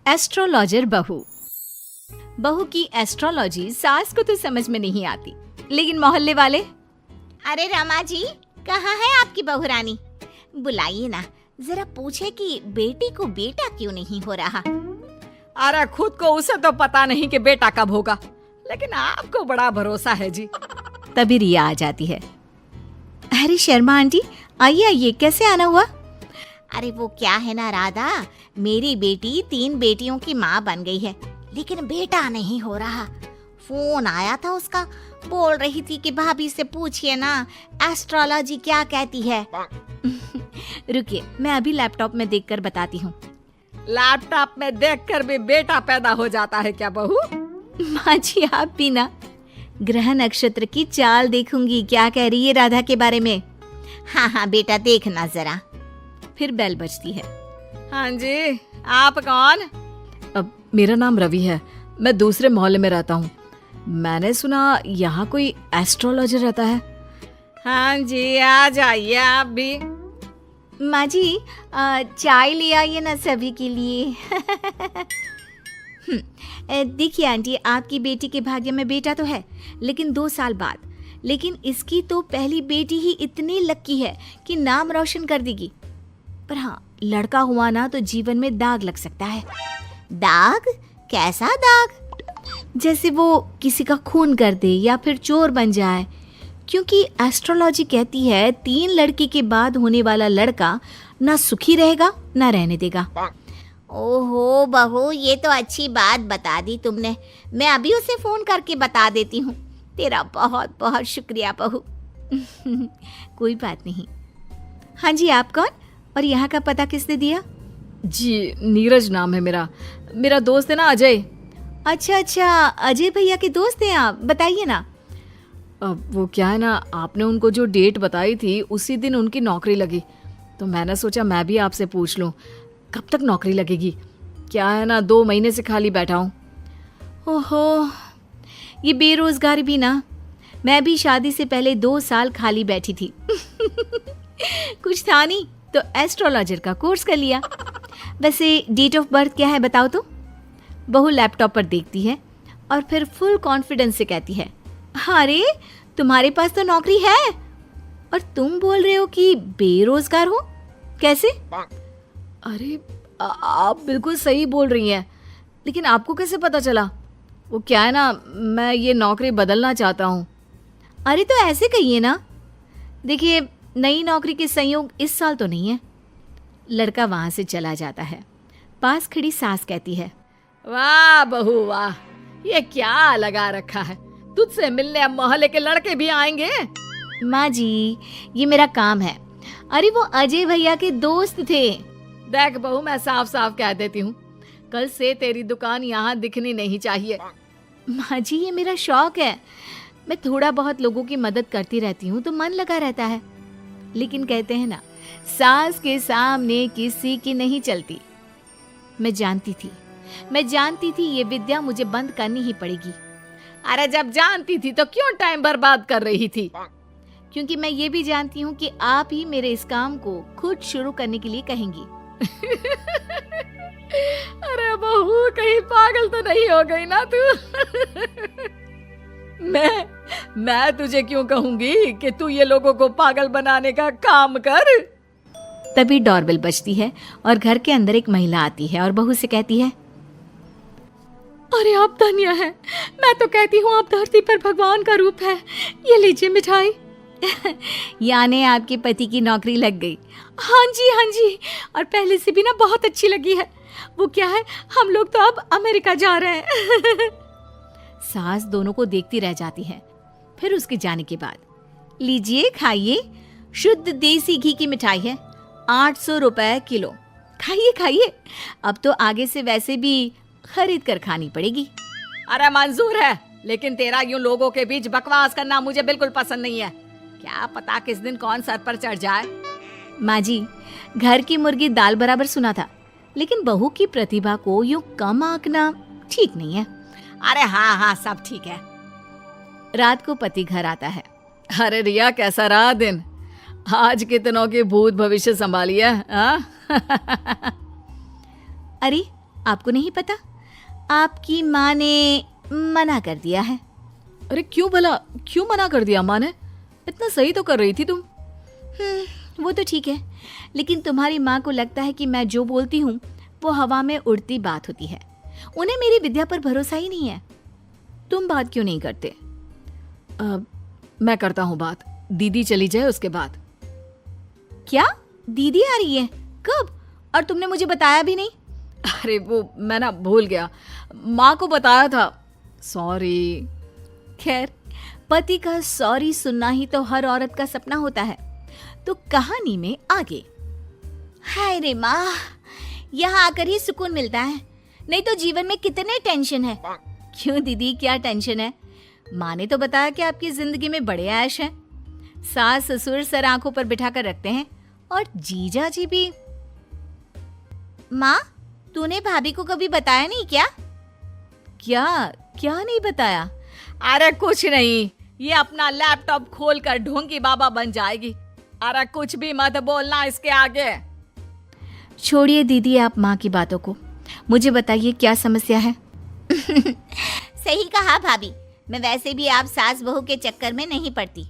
Astrologer बहू। बहू की एस्ट्रोलॉजी सास को तो समझ में नहीं आती, लेकिन मोहल्ले वाले, अरे रमा जी, कहाँ है आपकी बहू रानी? बुलाइए ना, जरा पूछे कि बेटी को बेटा क्यों नहीं हो रहा। अरे खुद को उसे तो पता नहीं कि बेटा कब होगा, लेकिन आपको बड़ा भरोसा है जी। तभी रिया आ जाती है। अरे शर्मा आंटी, आइए आइए, कैसे आना हुआ? अरे वो क्या है ना राधा, मेरी बेटी 3 बेटियों की माँ बन गई है, लेकिन बेटा नहीं हो रहा। फोन आया था उसका, बोल रही थी कि भाभी से पूछिए ना एस्ट्रोलॉजी क्या कहती है। रुकिए, मैं अभी लैपटॉप में देखकर बताती हूँ। लैपटॉप में देखकर भी बेटा पैदा हो जाता है क्या बहू? माँ जी, आप भी ना। ग्रह नक्षत्र की चाल देखूंगी, क्या कह रही है राधा के बारे में। हाँ हाँ बेटा, देखना जरा। फिर बेल बजती है। हाँ जी, आप कौन? अब मेरा नाम रवि है, मैं दूसरे मोहल्ले में रहता हूँ। मैंने सुना यहाँ कोई एस्ट्रोलॉजर रहता है। हाँ जी, आ जाइए आप भी। माँ जी, चाय ले आइए ना सभी के लिए। देखिए आंटी, आपकी बेटी के भाग्य में बेटा तो है, लेकिन 2 साल बाद। लेकिन इसकी तो पहली बेटी ही इतनी लकी है कि नाम रोशन कर देगी। पर हाँ, लड़का हुआ ना तो जीवन में दाग लग सकता है। दाग? कैसा दाग? जैसे वो किसी का खून कर दे या फिर चोर बन जाए, क्योंकि एस्ट्रोलॉजी कहती है 3 लड़की के बाद होने वाला लड़का ना सुखी रहेगा ना रहने देगा। ओहो बहू, ये तो अच्छी बात बता दी तुमने। मैं अभी उसे फोन करके बता देती हूँ। तेरा बहुत बहुत शुक्रिया बहू। कोई बात नहीं। हाँ जी, आप कौन और यहाँ का पता किसने दिया? जी, नीरज नाम है मेरा दोस्त है ना अजय। अच्छा अच्छा, अजय भैया के दोस्त हैं आप, बताइए ना। अब वो क्या है ना, आपने उनको जो डेट बताई थी उसी दिन उनकी नौकरी लगी, तो मैंने सोचा मैं भी आपसे पूछ लूँ कब तक नौकरी लगेगी। क्या है ना, 2 महीने से खाली बैठा हूँ। ओहो, ये बेरोजगारी भी ना। मैं भी शादी से पहले 2 साल खाली बैठी थी। कुछ था नहीं तो एस्ट्रोलॉजर का कोर्स कर लिया। वैसे डेट ऑफ बर्थ क्या है बताओ तो? बहू लैपटॉप पर देखती है और फिर फुल कॉन्फिडेंस से कहती है, अरे तुम्हारे पास तो नौकरी है और तुम बोल रहे हो कि बेरोजगार हो, कैसे? अरे आप बिल्कुल सही बोल रही हैं, लेकिन आपको कैसे पता चला? वो क्या है ना, मैं ये नौकरी बदलना चाहता हूँ। अरे तो ऐसे कहिए ना। देखिए, नई नौकरी के संयोग इस साल तो नहीं है। लड़का वहां से चला जाता है। पास खड़ी सास कहती है, वाह बहू वाह, ये क्या लगा रखा है, तुझसे मिलने अब मोहल्ले के लड़के भी आएंगे। माँ जी, ये मेरा काम है। अरे वो अजय भैया के दोस्त थे। देख बहू, मैं साफ साफ कह देती हूँ, कल से तेरी दुकान यहाँ दिखनी नहीं चाहिए। माँ जी, ये मेरा शौक है। मैं थोड़ा बहुत लोगों की मदद करती रहती हूँ तो मन लगा रहता है। लेकिन कहते हैं ना, सास के सामने किसी की नहीं चलती। मैं जानती थी ये विद्या मुझे बंद करनी ही पड़ेगी। अरे जब जानती थी तो क्यों टाइम बर्बाद कर रही थी? क्योंकि मैं ये भी जानती हूँ कि आप ही मेरे इस काम को खुद शुरू करने के लिए कहेंगी। अरे बहू, कहीं पागल तो नहीं हो गई ना तू? मैं तुझे क्यों कहूंगी कि तू ये लोगों को पागल बनाने का काम कर। तभी डोरबेल बजती है और घर के अंदर एक महिला आती है और बहू से कहती है, अरे आप धन्य है, मैं तो कहती हूँ आप धरती पर भगवान का रूप है। ये लीजिए मिठाई। यानी आपके पति की नौकरी लग गई? हाँ जी, और पहले से भी ना बहुत अच्छी लगी है। वो क्या है, हम लोग तो अब अमेरिका जा रहे हैं। सास दोनों को देखती रह जाती है। फिर उसके जाने के बाद, लीजिए खाइए, शुद्ध देसी घी की मिठाई है, 800 रुपए किलो। खाइए खाइए, अब तो आगे से वैसे भी खरीद कर खानी पड़ेगी। अरे मंजूर है, लेकिन तेरा यूं लोगों के बीच बकवास करना मुझे बिल्कुल पसंद नहीं है। क्या पता किस दिन कौन सर पर चढ़ जाए। माँ जी, घर की मुर्गी दाल बराबर सुना था, लेकिन बहू की प्रतिभा को यूं कम आंकना ठीक नहीं है। अरे हाँ, सब ठीक है। रात को पति घर आता है। अरे रिया, कैसा रहा दिन? आज कितनों के भूत भविष्य संभाली है। अरे आपको नहीं पता? आपकी माँ ने मना कर दिया है। अरे क्यों भला, क्यों मना कर दिया माँ ने? इतना सही तो कर रही थी तुम। वो तो ठीक है, लेकिन तुम्हारी माँ को लगता है कि मैं जो बोलती हूँ वो हवा में उड़ती बात होती है। उन्हें मेरी विद्या पर भरोसा ही नहीं है। तुम बात क्यों नहीं करते? मैं करता हूँ बात, दीदी चली जाए उसके बाद। क्या दीदी आ रही है? कब? और तुमने मुझे बताया भी नहीं। अरे वो मैं ना भूल गया, माँ को बताया था, सॉरी। खैर, पति का सॉरी सुनना ही तो हर औरत का सपना होता है। तो कहानी में आगे। हाय रे माँ, यहाँ आकर ही सुकून मिलता है, नहीं तो जीवन में कितने टेंशन है। क्यों दीदी, क्या टेंशन है? माँ ने तो बताया कि आपकी जिंदगी में बड़े ऐश हैं। सास ससुर सर आंखों पर बिठा कर रखते हैं, और जीजा जी भी। माँ, तूने भाभी को कभी बताया नहीं क्या? क्या क्या नहीं बताया? अरे कुछ नहीं, ये अपना लैपटॉप खोलकर ढोंगी बाबा बन जाएगी। अरे कुछ भी मत बोलना इसके आगे। छोड़िए दीदी आप माँ की बातों को, मुझे बताइए क्या समस्या है? सही कहा भाभी, मैं वैसे भी आप सास बहू के चक्कर में नहीं पड़ती।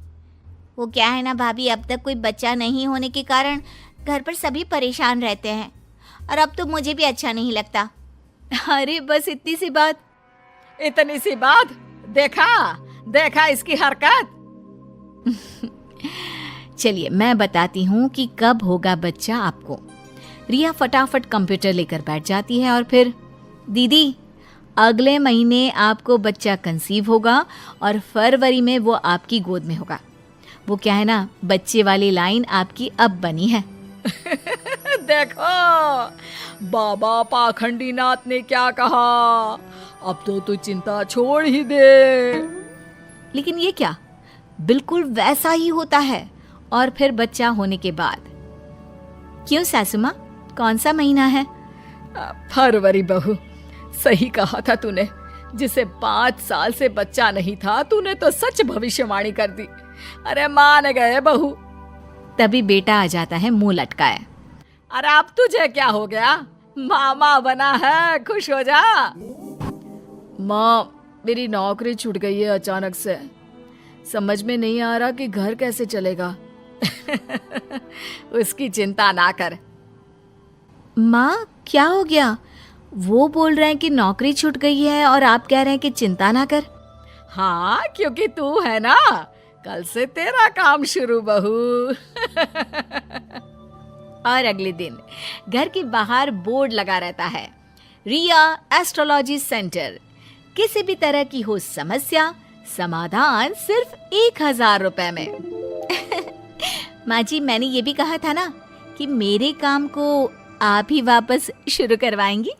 वो क्या है ना भाभी, अब तक कोई बच्चा नहीं होने के कारण घर पर सभी परेशान रहते हैं, और अब तो मुझे भी अच्छा नहीं लगता। अरे बस इतनी सी बात। इतनी सी बात? देखा इसकी हरकत। चलिए मैं बताती हूँ कि कब होगा बच्चा आपको। रिया फटाफट कंप्यूटर लेकर बैठ जाती है और फिर, दीदी अगले महीने आपको बच्चा कंसीव होगा और फरवरी में वो आपकी गोद में होगा। वो क्या है ना, बच्चे वाली लाइन आपकी अब बनी है। देखो बाबा पाखंडी नाथ ने क्या कहा, अब तो तू चिंता छोड़ ही दे। लेकिन ये क्या, बिल्कुल वैसा ही होता है। और फिर बच्चा होने के बाद। क्यों सासू माँ, कौन सा महीना है? फरवरी बहू, सही कहा था तूने। जिसे 5 साल से बच्चा नहीं था, तूने तो सच भविष्यवाणी कर दी। अरे मान गए बहू। तभी बेटा आ जाता है मुंह लटकाए। अरे अब तुझे क्या हो गया, मामा बना है, खुश हो जा। माँ, मेरी नौकरी छूट गई है अचानक से, समझ में नहीं आ रहा कि घर कैसे चलेगा। उसकी चिंता ना कर। माँ क्या हो गया? वो बोल रहे हैं कि नौकरी छूट गई है और आप कह रहे हैं कि चिंता ना कर। हाँ, क्योंकि तू है ना, कल से तेरा काम शुरू बहू। और अगले दिन घर के बाहर बोर्ड लगा रहता है, रिया एस्ट्रोलॉजी सेंटर। किसी भी तरह की हो समस्या, समाधान सिर्फ 1000 रुपए में। माँ जी, मैंने ये भी कहा था ना कि मेरे काम को आप ही वापस शुरू करवाएंगी।